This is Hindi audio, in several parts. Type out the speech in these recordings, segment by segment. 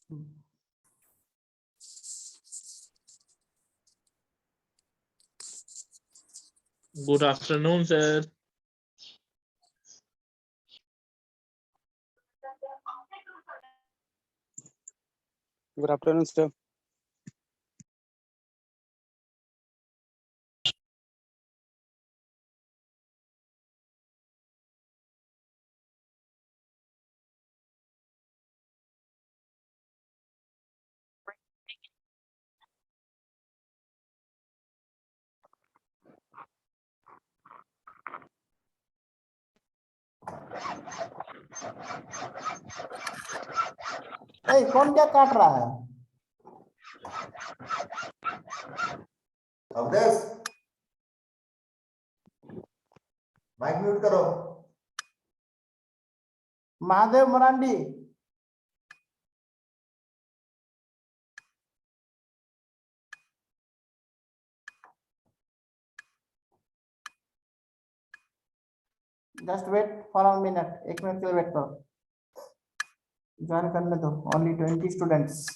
Good afternoon, sir. Good afternoon, sir. कौन क्या काट रहा है? अवधेश, माइक म्यूट करो। Mahadev Marandi, just wait for a minute, 1 minute के लिए वेट करो, ज्वाइन करने दो, ओनली 20 स्टूडेंट्स।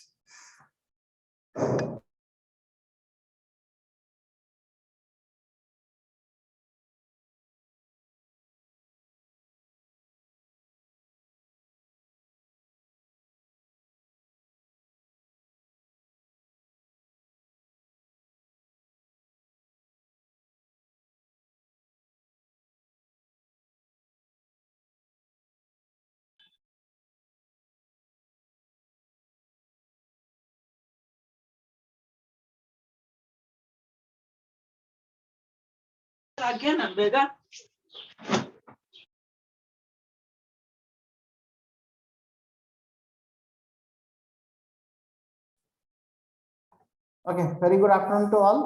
आज्ञा ना बेगा। Okay, very good afternoon to all.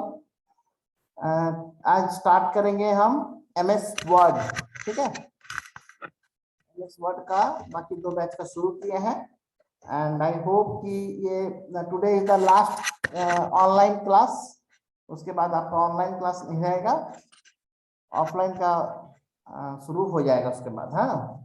आज स्टार्ट करेंगे हम एमएस वर्ड, ठीक है। एमएस वर्ड का बाकी 2 बैच का शुरू किए हैं एंड आई होप कि ये today is the last online class. उसके बाद आपका ऑनलाइन क्लास नहीं रहेगा, ऑफलाइन का शुरू हो जाएगा उसके बाद, है ना।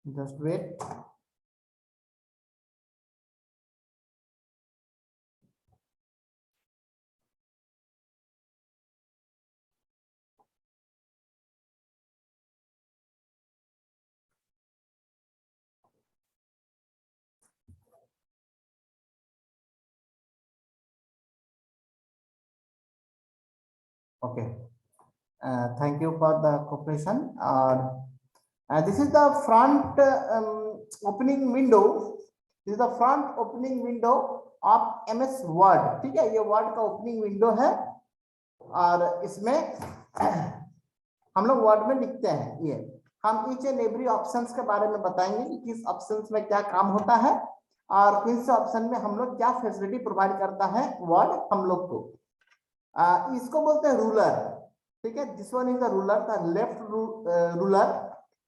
Just wait. Okay. Thank you for the cooperation. This is the front opening window. This is the front opening window of MS Word, ठीक है। ये वर्ड का ओपनिंग विंडो है और इसमें हम लोग वर्ड में लिखते हैं। ये हम ईच एंड एवरी ऑप्शंस के बारे में बताएंगे कि किस ऑप्शंस में क्या काम होता है और किस ऑप्शन में हम लोग क्या फैसिलिटी प्रोवाइड करता है वर्ड हम लोग को। इसको बोलते हैं रूलर, ठीक है। This one is the ruler, the left ruler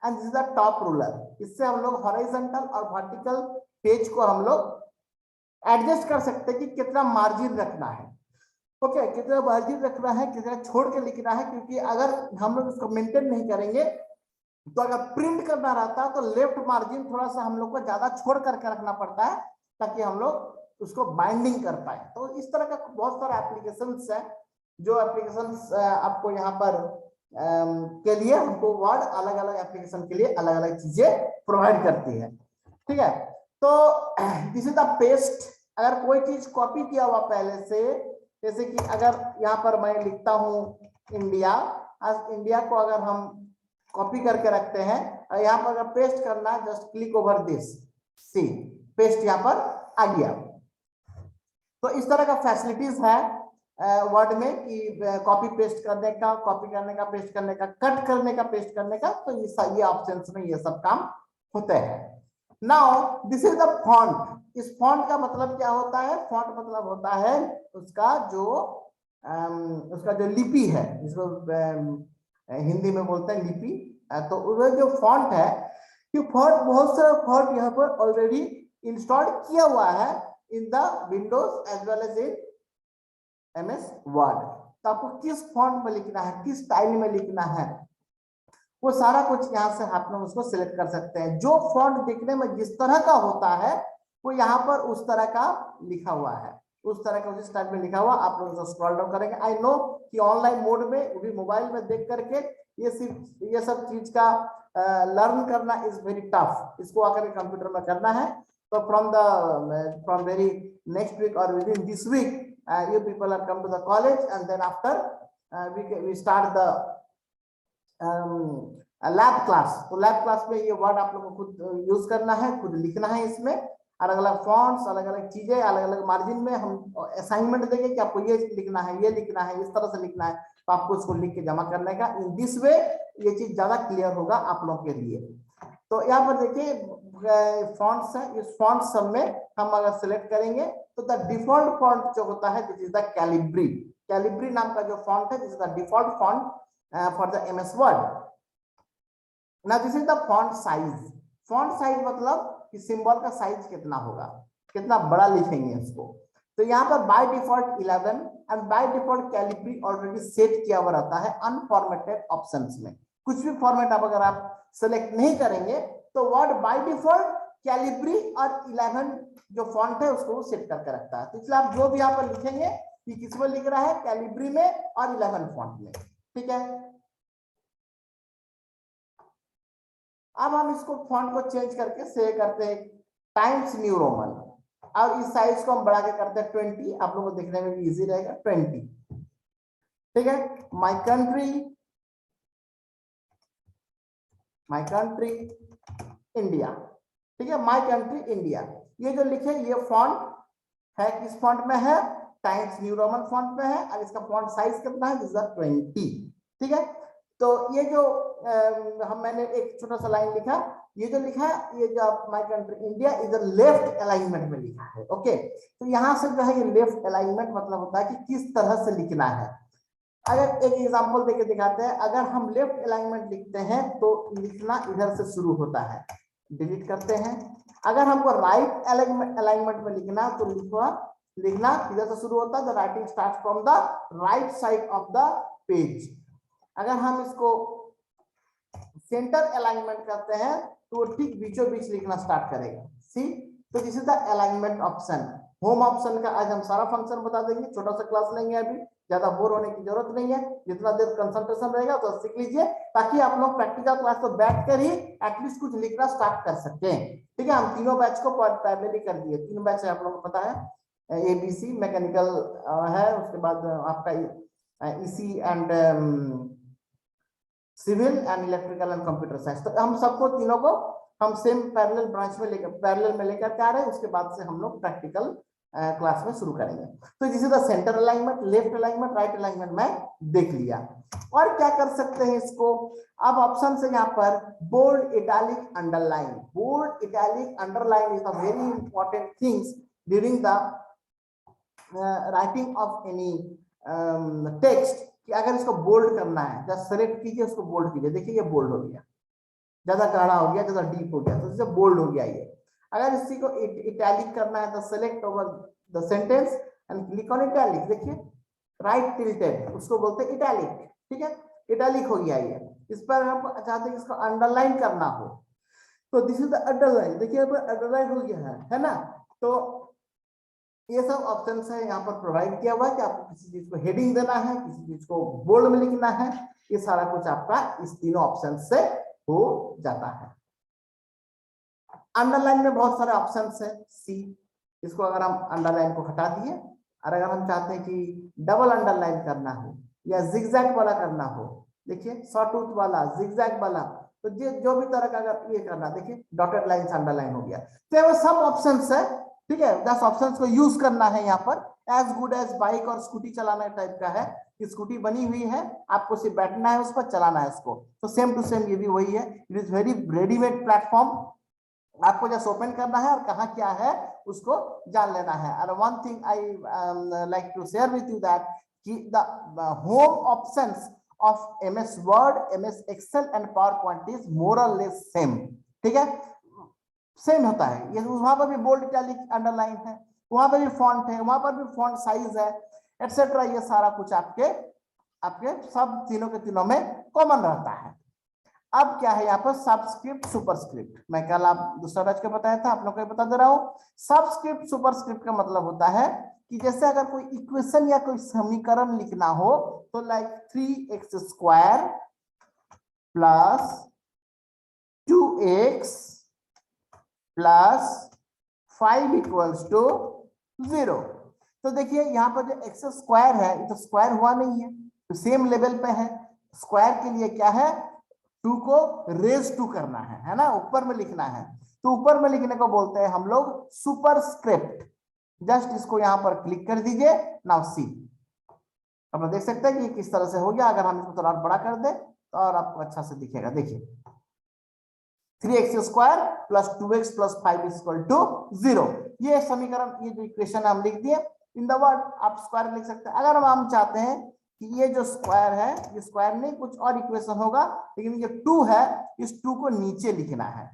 and this is the top ruler. इससे हम लोग हॉरिजॉन्टल और वर्टिकल पेज को हम लोग एडजस्ट कर सकते हैं कि कितना मार्जिन रखना है, ओके, कितना मार्जिन रखना है, कितना छोड़ के लिखना है। क्योंकि अगर हम लोग इसको मेंटेन नहीं करेंगे तो अगर प्रिंट करना रहता है तो लेफ्ट मार्जिन थोड़ा सा हम लोग को ज्यादा छोड़ करके रखना पड़ता है ताकि हम लोग उसको बाइंडिंग कर पाए। तो इस तरह का बहुत सारे एप्लीकेशंस है, जो एप्लीकेशंस आपको यहाँ पर के लिए हमको वर्ड अलग अलग एप्लीकेशन के लिए अलग अलग चीजें प्रोवाइड करती है, ठीक है। तो दिस इज द पेस्ट। अगर कोई चीज कॉपी किया हुआ पहले से, जैसे कि अगर यहाँ पर मैं लिखता हूँ इंडिया, आज इंडिया को अगर हम कॉपी करके रखते हैं और यहाँ पर अगर पेस्ट करना है, just click over this, see paste यहाँ पर आ गया। तो इस तरह का फैसिलिटीज है वर्ड में कि कॉपी पेस्ट करने का, कॉपी करने का, पेस्ट करने का, कट करने का, पेस्ट करने का। तो ये ऑप्शंस में ये सब काम होते हैं। Now this is the font. इस फॉन्ट का मतलब क्या होता है? फॉन्ट मतलब होता है उसका जो लिपि है, जिसको हिंदी में बोलते हैं लिपि। तो वो जो फॉन्ट है कि फॉन्ट, बहुत सारा फॉन्ट यहाँ पर ऑलरेडी इंस्टॉल किया हुआ है in the Windows as well as in MS Word. तो आपको किस फॉन्ट में लिखना है, किस स्टाइल में लिखना है, वो सारा कुछ यहाँ से आप लोग उसको सिलेक्ट कर सकते हैं। जो फॉन्ट दिखने में जिस तरह का होता है वो यहाँ पर उस तरह का लिखा हुआ है, उस तरह का उस स्टाइल में लिखा हुआ। आप लोग स्क्रॉल डाउन करेंगे। आई नो कि ऑनलाइन मोड में, वो भी मोबाइल में देख करके ये सब चीज का लर्न करना इज वेरी टफ। इसको आकर कंप्यूटर में करना है। तो फ्रॉम वेरी नेक्स्ट वीक और within this week you people are come to the college, and then after we start the lab class. तो लैब क्लास में ये वर्ड आप लोगों को खुद यूज करना है, खुद लिखना है। इसमें अलग अलग फॉन्ट्स, अलग अलग चीजें, अलग अलग मार्जिन में हम असाइनमेंट देंगे कि आपको ये लिखना है, ये लिखना है, इस तरह से लिखना है। तो आपको उसको लिख के जमा करने का। इन दिस वे ये चीज ज्यादा क्लियर होगा आप लोगों के लिए। तो यहाँ पर देखिए फॉन्ट्स है। इस फॉन्ट सब में हम अगर सिलेक्ट करेंगे तो द डिफॉल्ट फॉन्ट जो होता है this is the Calibri. Calibri नाम का जो फॉन्ट है this is the default font for the MS word. Now this is the font size. Font size मतलब कि सिंबल का साइज कितना होगा, कितना बड़ा लिखेंगे इसको। तो यहाँ पर by default 11 and by default Calibri already set किया हुआ रहता है अनफॉर्मेटेड ऑप्शंस में। कुछ भी फॉर्मेट आप अगर आप सेलेक्ट नहीं करेंगे तो वर्ड बाय डिफॉल्ट कैलिब्री और 11 जो फॉन्ट है उसको सेट करके रखता है। तो इसलिए आप जो भी यहाँ पर लिखेंगे कि किस में लिख रहा है, कैलिब्री में और 11 फॉन्ट में। ठीक है। अब हम इसको फॉन्ट को चेंज करके से करते हैं टाइम्स न्यू रोमन, और इस साइज को हम बढ़ा के करते हैं 20। आप लोगों को देखने में भी इजी रहेगा 20। ठीक है। My country India. ठीक है, माय कंट्री इंडिया। ये जो लिखे ये फॉन्ट है, किस फॉन्ट में है, टाइम्स न्यू रोमन फॉन्ट में है, और इसका फॉन्ट साइज कितना है, दिस इज 20। ठीक है। तो ये जो मैंने एक छोटा सा लाइन लिखा, ये जो लिखा है ये जो माय कंट्री इंडिया इधर लेफ्ट अलाइनमेंट में लिखा है। ओके। तो यहाँ से जो है ये लेफ्ट अलाइनमेंट मतलब होता है कि किस तरह से लिखना है। अगर एक एग्जांपल देके दिखाते हैं, अगर हम लेफ्ट अलाइनमेंट लिखते हैं तो लिखना इधर से शुरू होता है, डिलीट करते हैं। अगर हमको राइट अलाइनमेंट में लिखना तो लिखना इधर से शुरू होता है, the writing start from the right side of the page. अगर हम इसको सेंटर अलाइनमेंट करते हैं तो ठीक बीचों बीच लिखना स्टार्ट करेगा। सी, तो this is the alignment option. Home option का आज हम सारा फंक्शन बता देंगे, छोटा सा क्लास लेंगे, अभी ज्यादा बोर होने की जरूरत नहीं है। जितना देर कंसंट्रेशन रहेगा तो सीख लीजिए, ताकि आप लोग प्रैक्टिकल क्लास में बैठ कर ही एटलीस्ट कुछ लिखना स्टार्ट कर सकते हैं। ठीक है। हम तीनों बैच को पहले भी कर दिए, 3 बैच है आप लोगों को पता है। एबीसी मैकेनिकल है, उसके बाद आपका EC and civil and electrical and computer science. तो हम सबको तीनों को हम सेम पैरेलल ब्रांच में लेकर पैरेलल में लेकर के आ रहे हैं। उसके बाद से हम लोग प्रैक्टिकल क्लास में शुरू करेंगे। तो this is the centre alignment, left alignment, right alignment मैं देख लिया। और क्या कर सकते हैं इसको, अब ऑप्शन से यहाँ पर bold, italic, underline. Bold, italic, underline is a very important things during the writing of any text. कि अगर इसको बोल्ड करना है, जस्ट सेलेक्ट कीजिए, उसको बोल्ड कीजिए। देखिए ये बोल्ड हो गया, ज्यादा गाढ़ा हो गया, ज्यादा डीप हो गया, तो इससे बोल्ड हो गया ये। अगर इसी को इटैलिक करना है तो select over the sentence and click on italic. देखिए राइट टिल्टेड, उसको बोलते हैं इटैलिक। ठीक है, इटैलिक हो गया ये। इस पर हम चाहते हैं इसको अंडरलाइन करना हो तो दिस इज द अंडरलाइन। देखिए यहाँ पर अंडरलाइन हो गया है ना। तो ये सब ऑप्शन है यहाँ पर प्रोवाइड किया हुआ है कि आपको किसी चीज को हेडिंग देना है, किसी चीज को बोल्ड में लिखना है। ये सारा कुछ आपका इस तीनों ऑप्शन से हो जाता है। अंडरलाइन में बहुत सारे ऑप्शन है। सी, इसको अगर हम अंडरलाइन को हटा दिए, और अगर हम चाहते हैं कि डबल अंडरलाइन करना हो या जिगजैग वाला करना हो, देखिए शॉर्टूथ वाला, जिगजैग वाला, तो जो भी तरह का अगर ये करना, देखिए डॉटेड लाइन से अंडरलाइन हो गया। तो वो सब ऑप्शंस है। ठीक है, 10 ऑप्शंस को यूज करना है यहाँ पर। एज गुड एज बाइक और स्कूटी चलाना टाइप का है। स्कूटी बनी हुई है, आपको सिर्फ बैठना है, उस पर चलाना है इसको। तो सेम टू सेम ये भी वही है। It is very readymade platform. आपको जस्ट ओपन करना है और कहाँ क्या है उसको जान लेना है। और one thing I like to share with you that कि the home options of MS Word, MS Excel and PowerPoint is more or less same. ठीक है, सेम होता है ये, वहां पर भी बोल्ड इटैलिक अंडरलाइन है, वहां पर भी फॉन्ट है, वहां पर भी फॉन्ट साइज है एटसेट्रा, ये सारा कुछ आपके आपके सब तीनों के तीनों में कॉमन रहता है। अब क्या है यहाँ पर सबस्क्रिप्ट सुपरस्क्रिप्ट, मैं कल आप दूसरा बैच का बताया था, आप लोग को बता दे रहा हूँ। सबस्क्रिप्ट सुपरस्क्रिप्ट का मतलब होता है कि जैसे अगर कोई इक्वेशन या कोई समीकरण लिखना हो तो like 3x² plus 2x plus 5 equals to 0। तो देखिए यहाँ पर जो x² है ये तो स्क्वायर हुआ नहीं है, तो सेम लेवल पे है। स्क्वायर के लिए क्या है, 2 को रेज टू करना है ना, ऊपर में लिखना है, तो ऊपर में लिखने को बोलते हैं हम लोग सुपरस्क्रिप्ट। जस्ट इसको यहां पर क्लिक कर दीजिए, नाउ सी, अब आप देख सकते हैं कि किस तरह से हो गया। अगर हम इसको थोड़ा बड़ा कर दे तो और आपको अच्छा से दिखेगा। देखिए 3x² plus 2x plus 5 equal to 0, ये समीकरण, ये जो इक्वेशन हम लिख दिए इन द वर्ड, आप स्क्वायर लिख सकते हैं। अगर हम चाहते हैं कि ये जो स्क्वायर है, ये स्क्वायर नहीं कुछ और इक्वेशन होगा, लेकिन ये 2 है, इस 2 को नीचे लिखना है,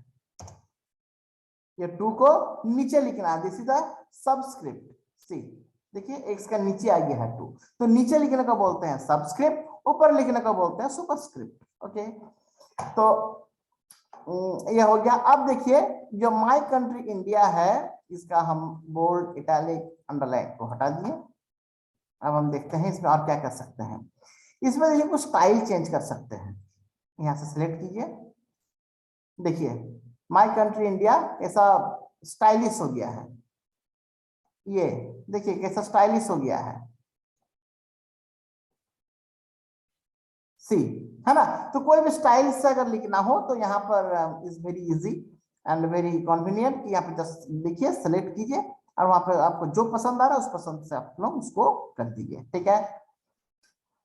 ये 2 को नीचे लिखना है। This is the subscript. See देखिए x का नीचे आ गया है 2, तो नीचे लिखने को बोलते हैं सबस्क्रिप्ट, ऊपर लिखने को बोलते हैं सुपरस्क्रिप्ट। ओके, तो ये हो गया। अब देखिए जो माय कंट्री इंडिया है, इसका हम बोल्ड इटैलिक अंडरलाइन को हटा दिए। अब हम देखते हैं इसमें और क्या कर सकते हैं। इसमें देखिए कुछ स्टाइल चेंज कर सकते हैं, यहां से सिलेक्ट कीजिए। देखिए माय कंट्री इंडिया कैसा स्टाइलिश हो गया है, ये देखिए कैसा स्टाइलिश हो गया है, सी, है ना। तो कोई भी स्टाइल से अगर लिखना हो तो यहाँ पर is very easy and very convenient, यहाँ पे जस्ट लिखिए, सेलेक्ट कीजिए और वहां पर आपको जो पसंद आ रहा है उस पसंद से आप लोग उसको कर दीजिए। ठीक है,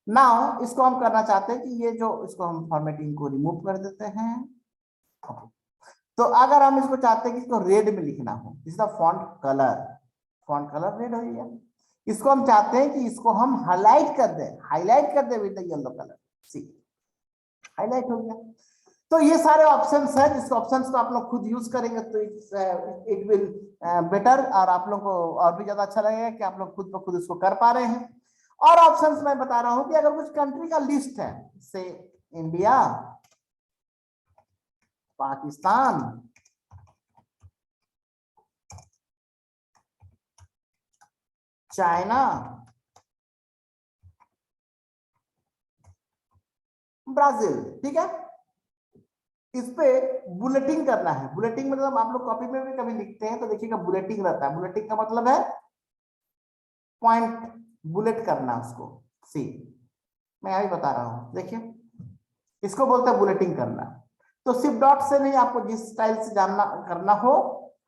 नाउ इसको हम करना चाहते हैं कि ये जो इसको हम फॉर्मेटिंग को रिमूव कर देते हैं। तो अगर हम इसको चाहते हैं कि इसको रेड में लिखना हो, इस द फॉन्ट कलर रेड हो गया। इसको हम चाहते हैं कि इसको हम हाईलाइट कर दें with the yellow colour, see highlight हो गया। तो ये सारे ऑप्शंस हैं, जिस ऑप्शंस को आप लोग खुद यूज करेंगे तो इट विल बेटर, और आप लोग को और भी ज्यादा अच्छा लगेगा कि आप लोग खुद ब खुद इसको कर पा रहे हैं। और ऑप्शंस मैं बता रहा हूं कि अगर कुछ कंट्री का लिस्ट है, से इंडिया, पाकिस्तान, चाइना, ब्राजील, ठीक है, इस पे बुलेटिंग करना है। बुलेटिंग मतलब आप लोग कॉपी में भी कभी लिखते हैं तो देखिएगा बुलेटिंग रहता है। बुलेटिंग का मतलब है पॉइंट, बुलेट करना उसको। सी मैं अभी बता रहा हूं, देखिए इसको बोलते हैं बुलेटिंग करना। तो सिर्फ डॉट से नहीं, आपको जिस स्टाइल से जानना करना हो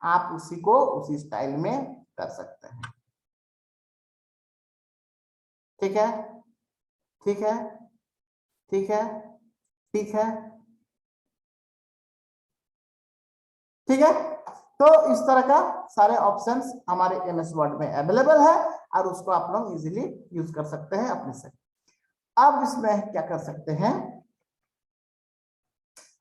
आप उसी को उसी स्टाइल में कर सकते हैं। ठीक है, ठीक है, ठीक है, ठीक है, ठीक है। तो इस तरह का सारे ऑप्शंस हमारे एमएस वर्ड में अवेलेबल है और उसको आप लोग इजीली यूज कर सकते हैं अपने से। अब इसमें क्या कर सकते हैं,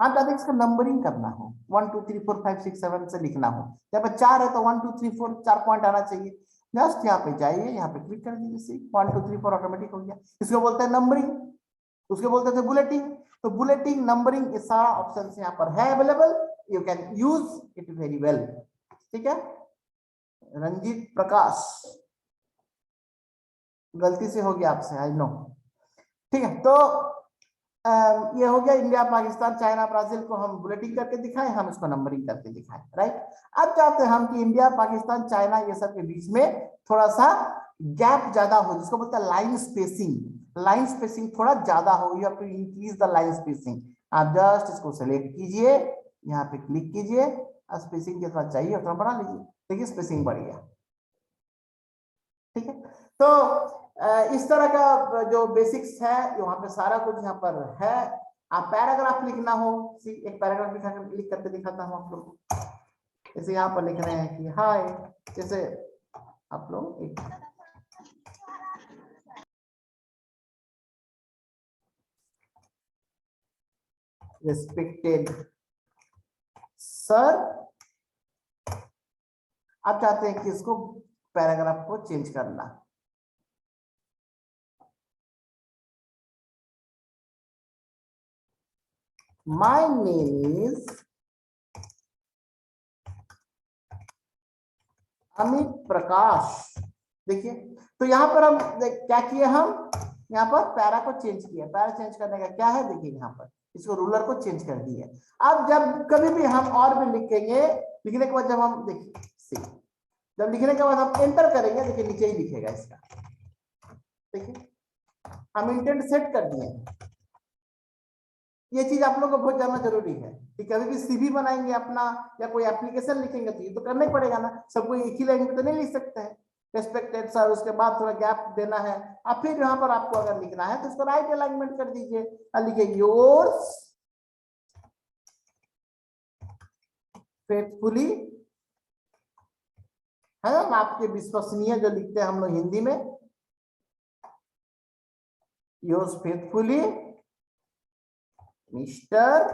हाँ ज्यादा इसका नंबरिंग करना हो, 1 2 3 4 5 6 7 से लिखना हो, जब 4 है तो 1 2 3 4 4 पॉइंट आना चाहिए। जस्ट यहाँ पे जाइए, यहाँ पे क्लिक कर दीजिए, 1 2 3 4 ऑटोमेटिक हो गया। इसको बोलते हैं नंबरिंग, उसके बोलते थे बुलेटिंग। तो बुलेटिंग, नंबरिंग, ये सारा ऑप्शन यहाँ पर है available, you can use it very well. ठीक है, रंजीत प्रकाश, गलती से हो गया आपसे, आई नो। ठीक है, तो ये हो गया इंडिया, पाकिस्तान, चाइना, ब्राजील को हम बुलेटिंग करके दिखाएं, हम इसको नंबरिंग करके दिखाएं, राइट। अब चाहते हैं हम कि इंडिया, पाकिस्तान, चाइना ये सब के बीच में थोड़ा सा गैप ज्यादा हो, जिसको बोलते हैं लाइन स्पेसिंग। लाइन स्पेसिंग थोड़ा ज्यादा हो, you have to increase the line spacing. आप जस्ट इसको सेलेक्ट कीजिए, यहाँ पे क्लिक कीजिए, स्पेसिंग जितना चाहिए उतना बढ़ा लीजिए। देखिए स्पेसिंग बढ़ गया। ठीक है, तो इस तरह का जो बेसिक्स है वहां पे सारा कुछ यहाँ पर है। आप पैराग्राफ लिखना हो, एक पैराग्राफ लिख करके दिखाता हूँ आप लोग। जैसे यहाँ पर लिख रहे हैं कि हाय, जैसे आप लोग एक respected सर आप चाहते हैं कि इसको पैराग्राफ को चेंज करना, माय नेम इज अमित प्रकाश। देखिए तो यहाँ पर हम क्या किए, हम यहाँ पर पैरा को चेंज किया। पैरा चेंज करने का क्या है, देखिए यहाँ पर इसको रूलर को चेंज कर दिए। अब जब कभी भी हम और भी लिखेंगे, लिखने के बाद जब हम देखिए सी, जब लिखने के बाद हम एंटर करेंगे, देखिए नीचे ही लिखेगा इसका। देखिए हम इंटेंट सेट कर दिए। ये चीज आप लोगों को बहुत जानना जरूरी है कि कभी भी सीवी बनाएंगे अपना या कोई एप्लीकेशन लिखेंगे तो ये तो करना ही पड़ेगा ना, सबको एक ही लाइन में तो नहीं लिख सकते हैं। रेस्पेक्टेड सर, उसके बाद थोड़ा गैप देना है, अब फिर यहाँ पर आपको अगर लिखना है तो इसको राइट अलाइनमेंट कर दीजिए और लिखिए योर्स फेथफुली, है ना, आपके विश्वसनीय जो लिखते हैं हम लोग हिंदी में, योर्स फेथफुली मिस्टर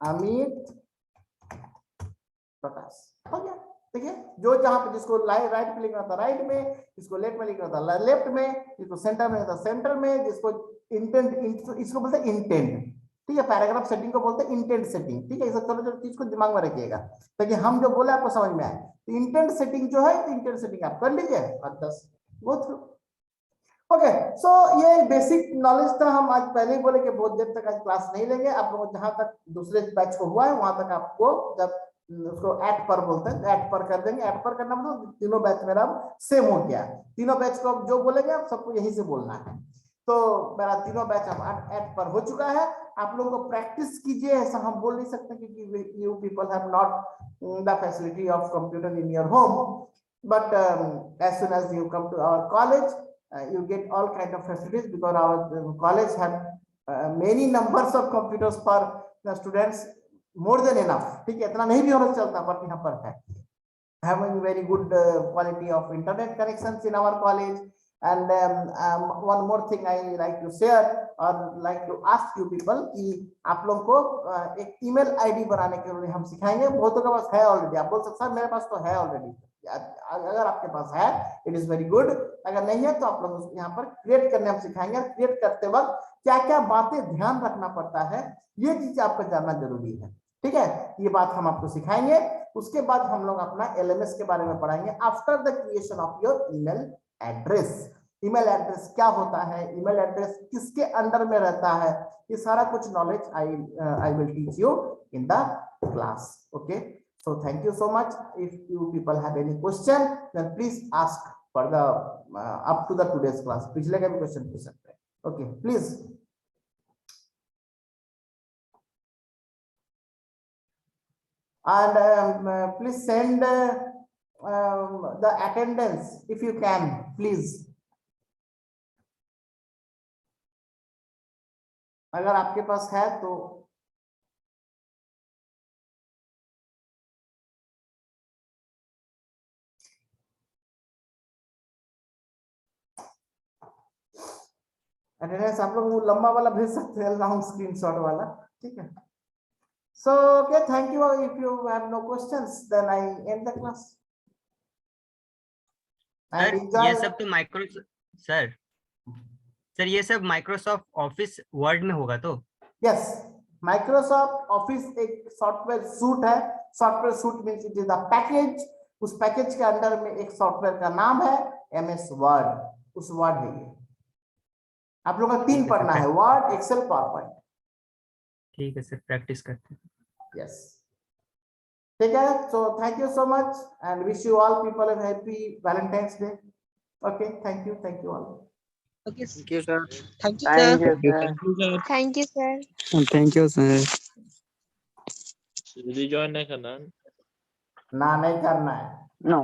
अमित प्रकाश। हो गया। देखिए जो जहां पे जिसको राइट पे लिखना था राइट में, जिसको लेफ्ट में लिखना था लेफ्ट में, जिसको सेंटर में लिखना था सेंटर में, जिसको इंटेंट, इसको बोलते हैं इंटेंट, ठीक है। पैराग्राफ सेटिंग को बोलते हैं इंटेंट सेटिंग, ठीक है। इस छोटे छोटे चीज को दिमाग में रखिएगा ताकि हम जो बोले आपको समझ में आए। तो इंटेंट सेटिंग जो है, इंटेंट सेटिंग आप कर लीजिए और 10 गो थ्रू। ओके, सो ये बेसिक नॉलेज था। हम आज पहले ही बोले कि बहुत देर तक आज क्लास नहीं लेंगे। आप लोगों जहां तक दूसरे बैच को हुआ है वहां तक आपको जब उसको ऐड पर बोलते हैं ऐड पर कर देंगे। ऐड पर करना मतलब तीनों बैच मेरा अब सेम हो गया। तीनों बैच को अब जो बोलेंगे आप सबको यहीं से बोलना है। तो मेरा तीनों बैच अब ऐड पर हो चुका है। आप लोगों को प्रैक्टिस कीजिए, ऐसा हम बोल नहीं सकते क्योंकि you people have not the facility of computer in your home, but as soon as you come to our college you get all kind of facilities because our college have many numbers of computers for the students, more than enough, ठीक है। इतना नहीं भी होना चलता बट यहाँ पर है। having very good quality of internet connections in our college, and one more thing I like to share or like to ask you people कि आप लोगों को एक email ID बनाने के लिए हम सिखाएंगे। बहुतों के पास है ऑलरेडी, आप बोल सकते हैं मेरे पास तो है ऑलरेडी। अगर आपके पास है इट इज वेरी गुड, अगर नहीं है तो आप लोग यहाँ पर क्रिएट करने हम सिखाएंगे। क्रिएट करते वक्त क्या क्या बातें ध्यान रखना पड़ता है ये चीज आपको जानना जरूरी है, ठीक है। ये बात हम आपको सिखाएंगे। उसके बाद हम लोग अपना LMS के बारे में पढ़ाएंगे। After the creation of your email address, email address क्या होता है, ईमेल एड्रेस किसके अंडर में रहता है, ये सारा कुछ knowledge I will teach you in the class. Okay, so thank you so much. If you people have any question then please ask for the up to the today's class. पिछले का भी क्वेश्चन पूछ सकते हैं। Okay please. And please send the attendance if you can, please. अगर आपके पास है तो अटेंडेंस आप लोग वो लंबा वाला भेज सकते हैं, लॉन्ग स्क्रीनशॉट वाला, ठीक है। So okay, thank you. If you have no questions then I end the class. Sir ये सब तो सर ये सब माइक्रोसॉफ्ट ऑफिस वर्ड में होगा तो? यस, माइक्रोसॉफ्ट ऑफिस एक सॉफ्टवेयर सूट है। Software suit means it is the package. उस पैकेज के अंदर में एक सॉफ्टवेयर का नाम है MS वर्ड, उस वर्ड है ये। आप लोगों का 3 पढ़ना है, वर्ड, एक्सेल, पावरपॉइंट। ठीक है सर, प्रैक्टिस करते हैं। यस, ठीक है। So thank you so much and wish you all people a happy Valentine's day. Okay, thank you all. Okay, thank you, sir. Thank you, sir. Thank you, sir. Thank you, sir. Thank you, sir. Rejoin नहीं करना। ना नहीं करना है। No.